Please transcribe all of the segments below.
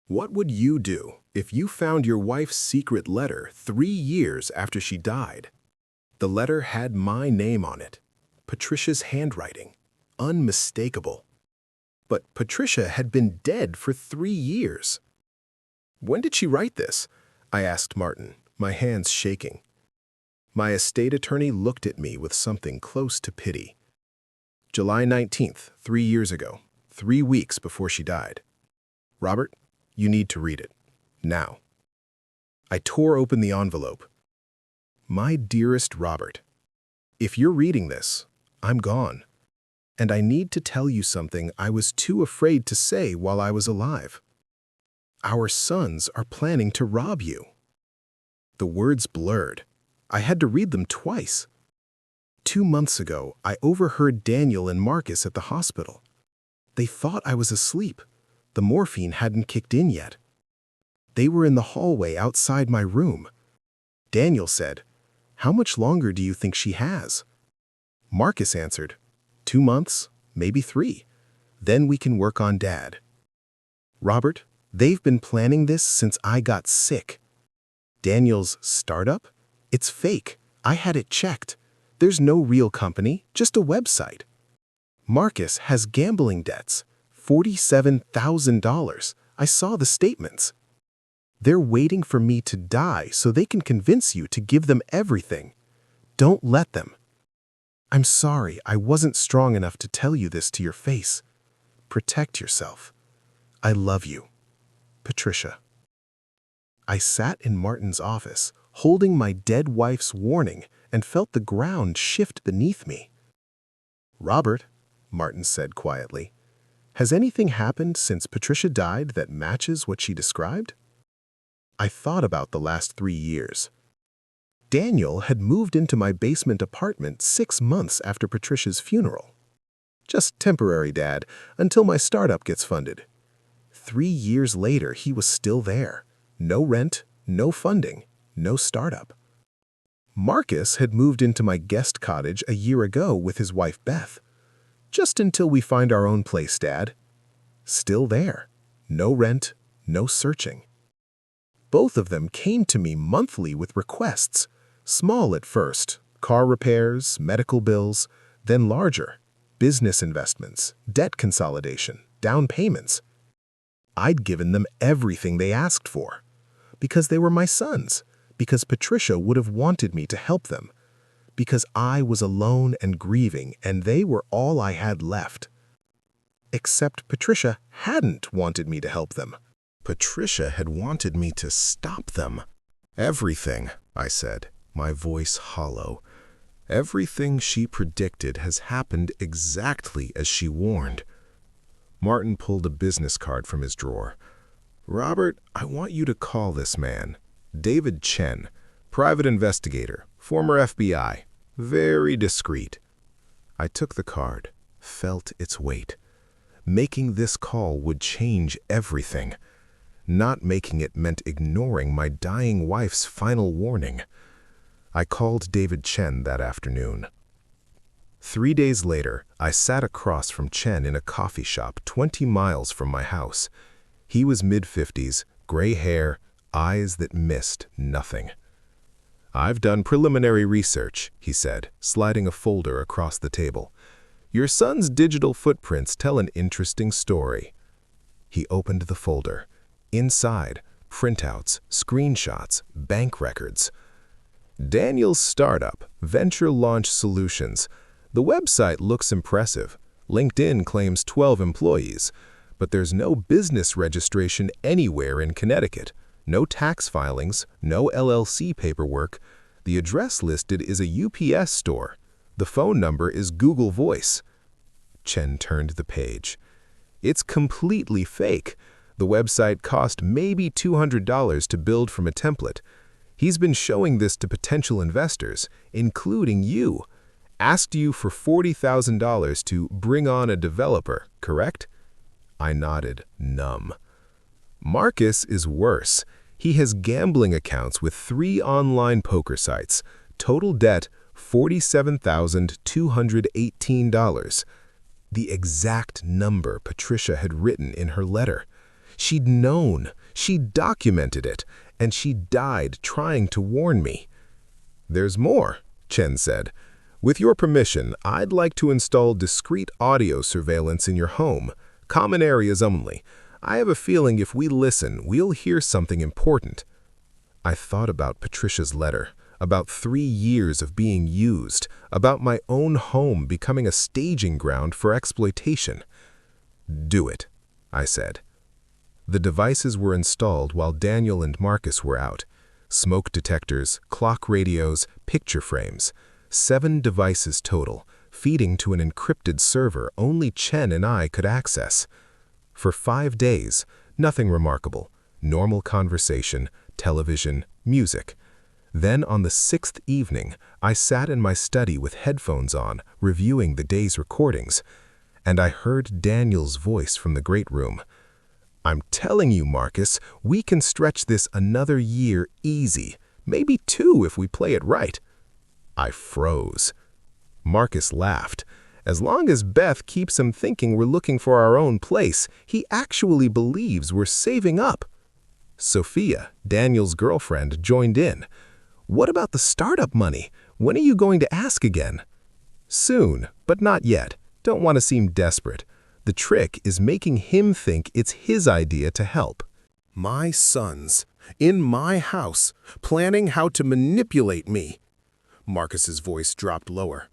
What would you do if you found your wife's secret letter 3 years after she died? The letter had my name on it, Patricia's handwriting, unmistakable. But Patricia had been dead for 3 years. When did she write this? I asked Martin, my hands shaking. My estate attorney looked at me with something close to pity. July 19th, 3 years ago, 3 weeks before she died. Robert, you need to read it. Now. I tore open the envelope. My dearest Robert, if you're reading this, I'm gone. And I need to tell you something I was too afraid to say while I was alive. Our sons are planning to rob you. The words blurred. I had to read them twice. 2 months ago, I overheard Daniel and Marcus at the hospital. They thought I was asleep. The morphine hadn't kicked in yet. They were in the hallway outside my room. Daniel said, "How much longer do you think she has?" Marcus answered, 2 months, maybe 3. Then we can work on Dad. Robert, they've been planning this since I got sick. Daniel's startup? It's fake. I had it checked. There's no real company, just a website. Marcus has gambling debts. $47,000. I saw the statements. They're waiting for me to die so they can convince you to give them everything. Don't let them. I'm sorry I wasn't strong enough to tell you this to your face. Protect yourself. I love you. Patricia. I sat in Martin's office, holding my dead wife's warning, and felt the ground shift beneath me. Robert, Martin said quietly, has anything happened since Patricia died that matches what she described? I thought about the last 3 years. Daniel had moved into my basement apartment 6 months after Patricia's funeral. Just temporary, Dad, until my startup gets funded. 3 years later, he was still there. No rent, no funding, no startup. Marcus had moved into my guest cottage a year ago with his wife Beth. Just until we find our own place, Dad. Still there. No rent, no searching. Both of them came to me monthly with requests. Small at first, car repairs, medical bills, then larger, business investments, debt consolidation, down payments. I'd given them everything they asked for, because they were my sons, because Patricia would have wanted me to help them, because I was alone and grieving and they were all I had left. Except Patricia hadn't wanted me to help them. Patricia had wanted me to stop them. Everything, I said, my voice hollow. Everything she predicted has happened exactly as she warned. Martin pulled a business card from his drawer. Robert, I want you to call this man. David Chen, private investigator, former FBI, very discreet. I took the card, felt its weight. Making this call would change everything. Not making it meant ignoring my dying wife's final warning. I called David Chen that afternoon. 3 days later, I sat across from Chen in a coffee shop 20 miles from my house. He was mid-50s, gray hair, eyes that missed nothing. I've done preliminary research, he said, sliding a folder across the table. Your son's digital footprints tell an interesting story. He opened the folder. Inside, printouts, screenshots, bank records. Daniel's startup, Venture Launch Solutions. The website looks impressive. LinkedIn claims 12 employees, but there's no business registration anywhere in Connecticut. No tax filings, no LLC paperwork. The address listed is a UPS store. The phone number is Google Voice. Chen turned the page. It's completely fake. The website cost maybe $200 to build from a template. He's been showing this to potential investors, including you. Asked you for $40,000 to bring on a developer, correct? I nodded, numb. Marcus is worse. He has gambling accounts with 3 online poker sites. Total debt, $47,218. The exact number Patricia had written in her letter. She'd known, she'd documented it, and she died trying to warn me. "There's more," Chen said. "With your permission, I'd like to install discreet audio surveillance in your home, common areas only. I have a feeling if we listen, we'll hear something important." I thought about Patricia's letter, about 3 years of being used, about my own home becoming a staging ground for exploitation. "Do it," I said. The devices were installed while Daniel and Marcus were out. Smoke detectors, clock radios, picture frames. 7 devices total, feeding to an encrypted server only Chen and I could access. For 5 days, nothing remarkable. Normal conversation, television, music. Then on the 6th evening, I sat in my study with headphones on, reviewing the day's recordings. And I heard Daniel's voice from the great room. "I'm telling you, Marcus, we can stretch this another year easy, maybe 2 if we play it right." I froze. Marcus laughed. "As long as Beth keeps him thinking we're looking for our own place, he actually believes we're saving up." Sophia, Daniel's girlfriend, joined in. "What about the startup money? When are you going to ask again?" "Soon, but not yet. Don't want to seem desperate. The trick is making him think it's his idea to help." My sons, in my house, planning how to manipulate me. Marcus's voice dropped lower.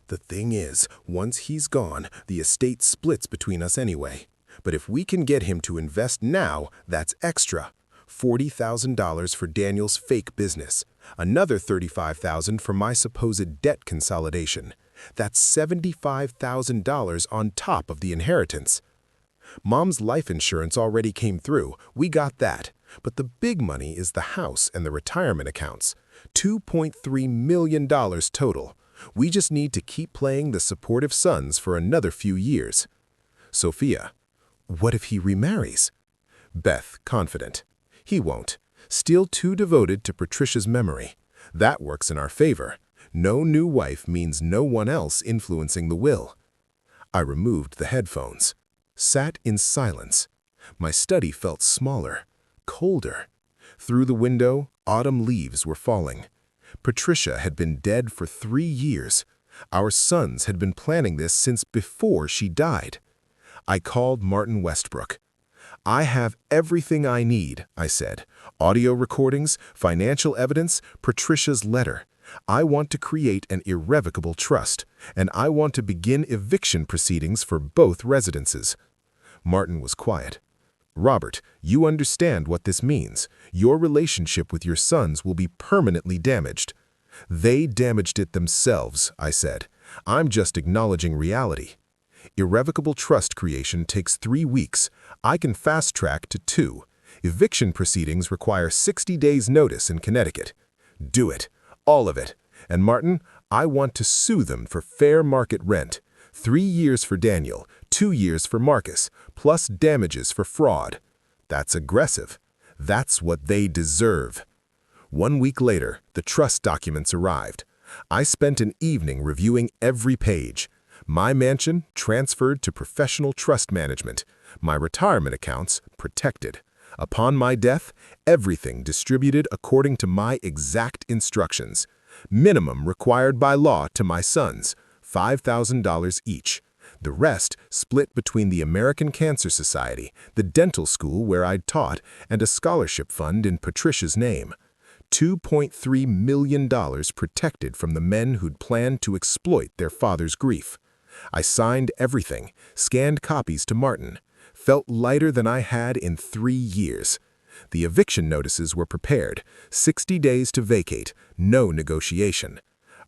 "The thing is, once he's gone, the estate splits between us anyway. But if we can get him to invest now, that's extra. $40,000 for Daniel's fake business. Another $35,000 for my supposed debt consolidation. That's $75,000 on top of the inheritance. Mom's life insurance already came through. We got that. But the big money is the house and the retirement accounts. $2.3 million total. We just need to keep playing the supportive sons for another few years." Sophia: "What if he remarries?" Beth, confident: "He won't. Still too devoted to Patricia's memory. That works in our favor. No new wife means no one else influencing the will." I removed the headphones. Sat in silence. My study felt smaller, colder. Through the window, autumn leaves were falling. Patricia had been dead for 3 years. Our sons had been planning this since before she died. I called Martin Westbrook. "I have everything I need," I said. "Audio recordings, financial evidence, Patricia's letter. I want to create an irrevocable trust, and I want to begin eviction proceedings for both residences." Martin was quiet. "Robert, you understand what this means. Your relationship with your sons will be permanently damaged." "They damaged it themselves," I said. "I'm just acknowledging reality. Irrevocable trust creation takes 3 weeks. I can fast-track to 2. Eviction proceedings require 60 days' notice in Connecticut. Do it. All of it. And Martin, I want to sue them for fair market rent. 3 years for Daniel, 2 years for Marcus, plus damages for fraud. That's aggressive. That's what they deserve." 1 week later, the trust documents arrived. I spent an evening reviewing every page. My mansion transferred to professional trust management. My retirement accounts protected. Upon my death, everything distributed according to my exact instructions. Minimum required by law to my sons, $5,000 each. The rest split between the American Cancer Society, the dental school where I'd taught, and a scholarship fund in Patricia's name. $2.3 million protected from the men who'd planned to exploit their father's grief. I signed everything, scanned copies to Martin. Felt lighter than I had in 3 years. The eviction notices were prepared, 60 days to vacate, no negotiation.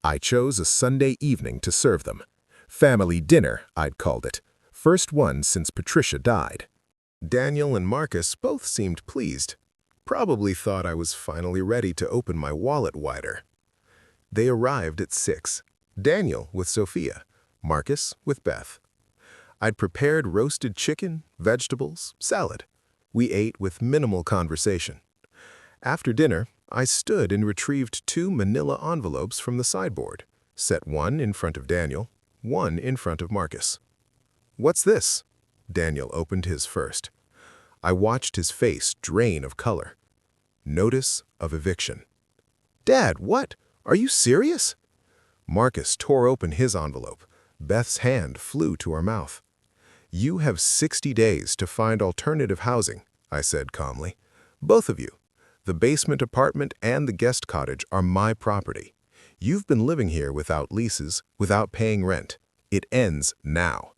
I chose a Sunday evening to serve them. Family dinner, I'd called it. First one since Patricia died. Daniel and Marcus both seemed pleased. Probably thought I was finally ready to open my wallet wider. They arrived at 6. Daniel with Sophia, Marcus with Beth. I'd prepared roasted chicken, vegetables, salad. We ate with minimal conversation. After dinner, I stood and retrieved 2 manila envelopes from the sideboard, set one in front of Daniel, one in front of Marcus. "What's this?" Daniel opened his first. I watched his face drain of color. Notice of eviction. Dad, what? Are you serious? Marcus tore open his envelope. Beth's hand flew to her mouth. You have 60 days to find alternative housing, I said calmly. Both of you. The basement apartment and the guest cottage are my property. You've been living here without leases, without paying rent. It ends now.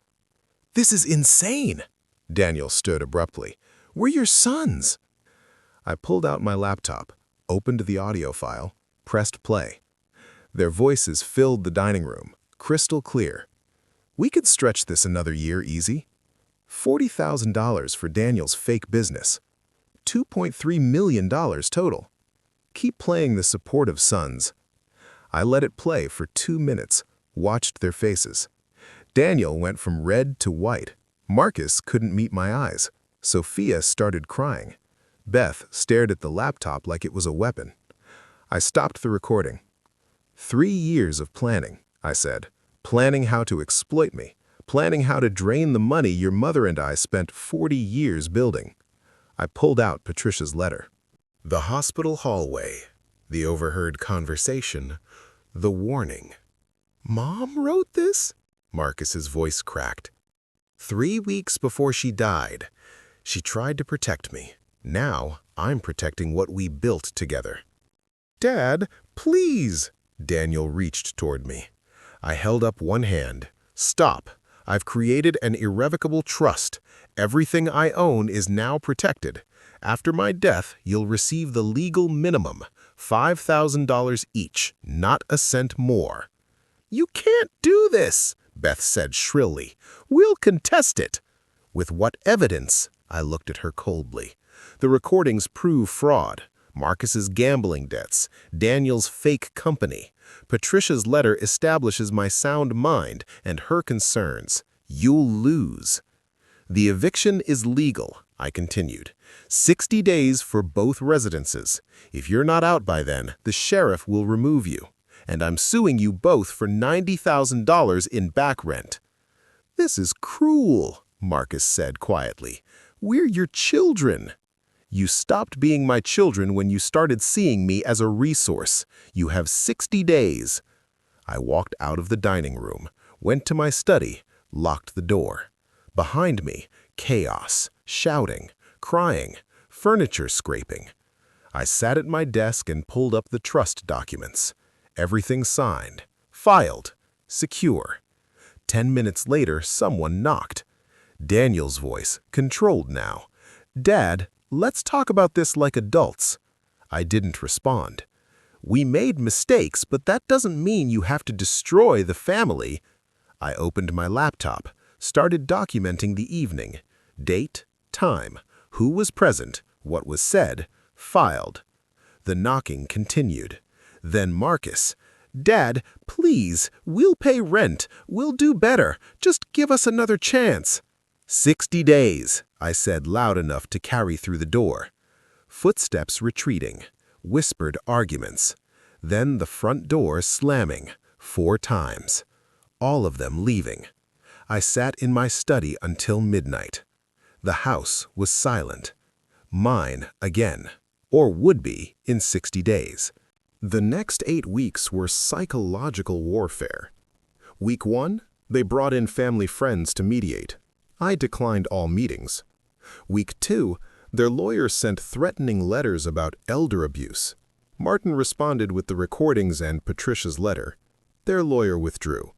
This is insane! Daniel stood abruptly. We're your sons! I pulled out my laptop, opened the audio file, pressed play. Their voices filled the dining room, crystal clear. We could stretch this another year easy. $40,000 for Daniel's fake business. $2.3 million total. Keep playing the supportive sons. I let it play for 2 minutes, watched their faces. Daniel went from red to white. Marcus couldn't meet my eyes. Sophia started crying. Beth stared at the laptop like it was a weapon. I stopped the recording. 3 years of planning, I said. Planning how to exploit me. Planning how to drain the money your mother and I spent 40 years building. I pulled out Patricia's letter. The hospital hallway. The overheard conversation. The warning. Mom wrote this? Marcus's voice cracked. 3 weeks before she died, she tried to protect me. Now I'm protecting what we built together. Dad, please! Daniel reached toward me. I held up one hand. Stop. I've created an irrevocable trust. Everything I own is now protected. After my death, you'll receive the legal minimum, $5,000 each, not a cent more. You can't do this, Beth said shrilly. We'll contest it. With what evidence? I looked at her coldly. The recordings prove fraud. Marcus's gambling debts, Daniel's fake company. Patricia's letter establishes my sound mind and her concerns. You'll lose. The eviction is legal, I continued. 60 days for both residences. If you're not out by then, the sheriff will remove you. And I'm suing you both for $90,000 in back rent. This is cruel, Marcus said quietly. We're your children. You stopped being my children when you started seeing me as a resource. You have 60 days. I walked out of the dining room, went to my study, locked the door. Behind me, chaos, shouting, crying, furniture scraping. I sat at my desk and pulled up the trust documents. Everything signed, filed, secure. 10 minutes later, someone knocked. Daniel's voice, controlled now. Dad, let's talk about this like adults. I didn't respond. We made mistakes, but that doesn't mean you have to destroy the family. I opened my laptop, started documenting the evening. Date, time, who was present, what was said, filed. The knocking continued. Then Marcus, Dad, please, we'll pay rent. We'll do better. Just give us another chance. 60 days, I said loud enough to carry through the door. Footsteps retreating, whispered arguments. Then the front door slamming, 4 times. All of them leaving. I sat in my study until midnight. The house was silent. Mine again, or would be in 60 days. The next 8 weeks were psychological warfare. Week 1, they brought in family friends to mediate. I declined all meetings. Week 2, their lawyers sent threatening letters about elder abuse. Martin responded with the recordings and Patricia's letter. Their lawyer withdrew.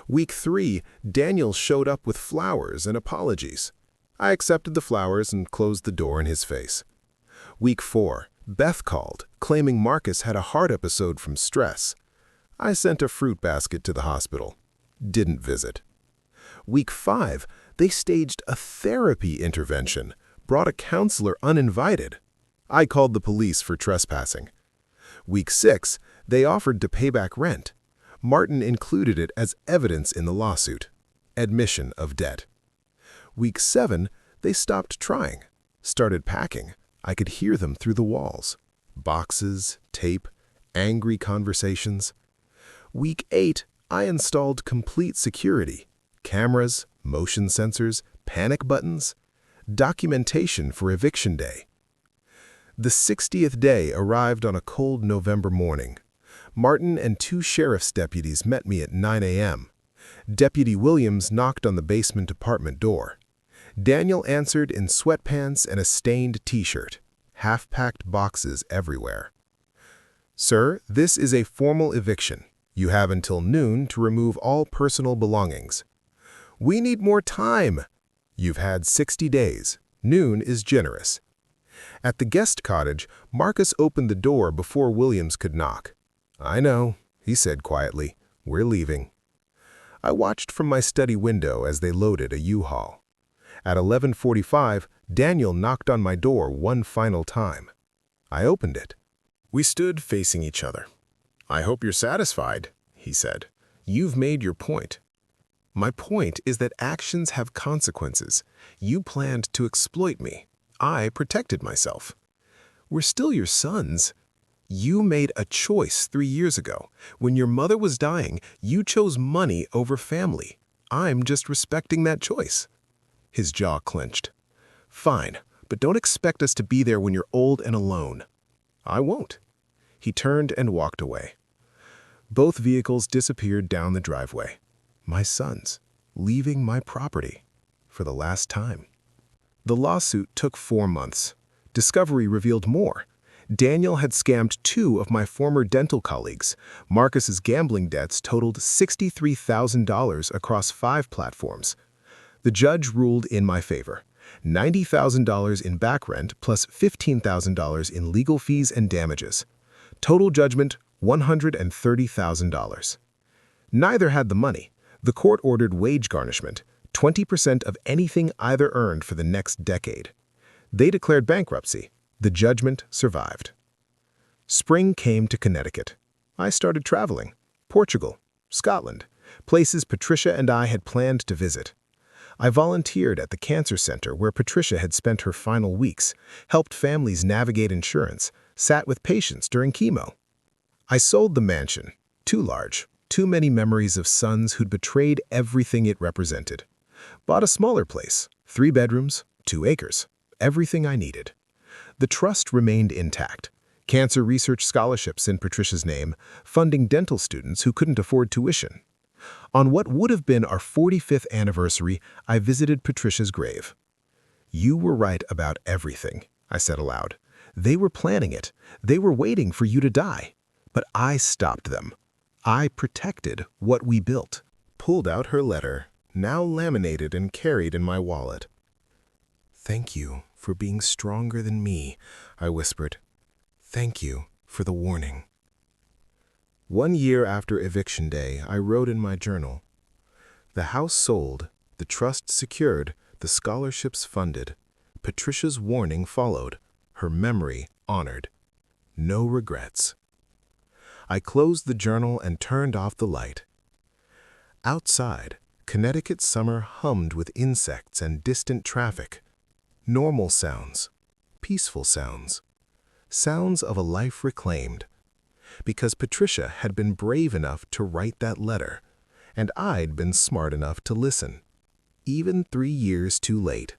Week 3, Daniel showed up with flowers and apologies. I accepted the flowers and closed the door in his face. Week 4, Beth called, claiming Marcus had a heart episode from stress. I sent a fruit basket to the hospital. Didn't visit. Week 5, they staged a therapy intervention, brought a counselor uninvited. I called the police for trespassing. Week 6, they offered to pay back rent. Martin included it as evidence in the lawsuit. Admission of debt. Week 7, they stopped trying, started packing. I could hear them through the walls. Boxes, tape, angry conversations. Week 8, I installed complete security. Cameras, motion sensors, panic buttons. Documentation for eviction day. The 60th day arrived on a cold November morning. Martin and two sheriff's deputies met me at 9 a.m. Deputy Williams knocked on the basement apartment door. Daniel answered in sweatpants and a stained t-shirt. Half-packed boxes everywhere. "Sir, this is a formal eviction. You have until noon to remove all personal belongings." "We need more time." "You've had 60 days. Noon is generous." At the guest cottage, Marcus opened the door before Williams could knock. "I know," he said quietly. "We're leaving." I watched from my study window as they loaded a U-Haul. At 11:45, Daniel knocked on my door one final time. I opened it. We stood facing each other. "I hope you're satisfied," he said. "You've made your point." "My point is that actions have consequences. You planned to exploit me. I protected myself. We're still your sons. You made a choice 3 years ago. When your mother was dying, you chose money over family. I'm just respecting that choice." His jaw clenched. "Fine, but don't expect us to be there when you're old and alone." "I won't." He turned and walked away. Both vehicles disappeared down the driveway. My sons, leaving my property for the last time. The lawsuit took 4 months. Discovery revealed more. Daniel had scammed 2 of my former dental colleagues. Marcus's gambling debts totaled $63,000 across 5 platforms. The judge ruled in my favor. $90,000 in back rent plus $15,000 in legal fees and damages. Total judgment, $130,000. Neither had the money. The court ordered wage garnishment, 20% of anything either earned for the next decade. They declared bankruptcy. The judgment survived. Spring came to Connecticut. I started traveling. Portugal, Scotland, places Patricia and I had planned to visit. I volunteered at the cancer center where Patricia had spent her final weeks, helped families navigate insurance, sat with patients during chemo. I sold the mansion, too large, too many memories of sons who'd betrayed everything it represented. Bought a smaller place, 3 bedrooms, 2 acres, everything I needed. The trust remained intact. Cancer research scholarships in Patricia's name, funding dental students who couldn't afford tuition. On what would have been our 45th anniversary, I visited Patricia's grave. "You were right about everything," I said aloud. "They were planning it. They were waiting for you to die. But I stopped them. I protected what we built." Pulled out her letter, now laminated and carried in my wallet. "Thank you for being stronger than me," I whispered. "Thank you for the warning." 1 year after eviction day, I wrote in my journal, "The house sold, the trust secured, the scholarships funded. Patricia's warning followed, her memory honored. No regrets." I closed the journal and turned off the light. Outside, Connecticut's summer hummed with insects and distant traffic. Normal sounds, peaceful sounds, sounds of a life reclaimed. Because Patricia had been brave enough to write that letter, and I'd been smart enough to listen, even 3 years too late.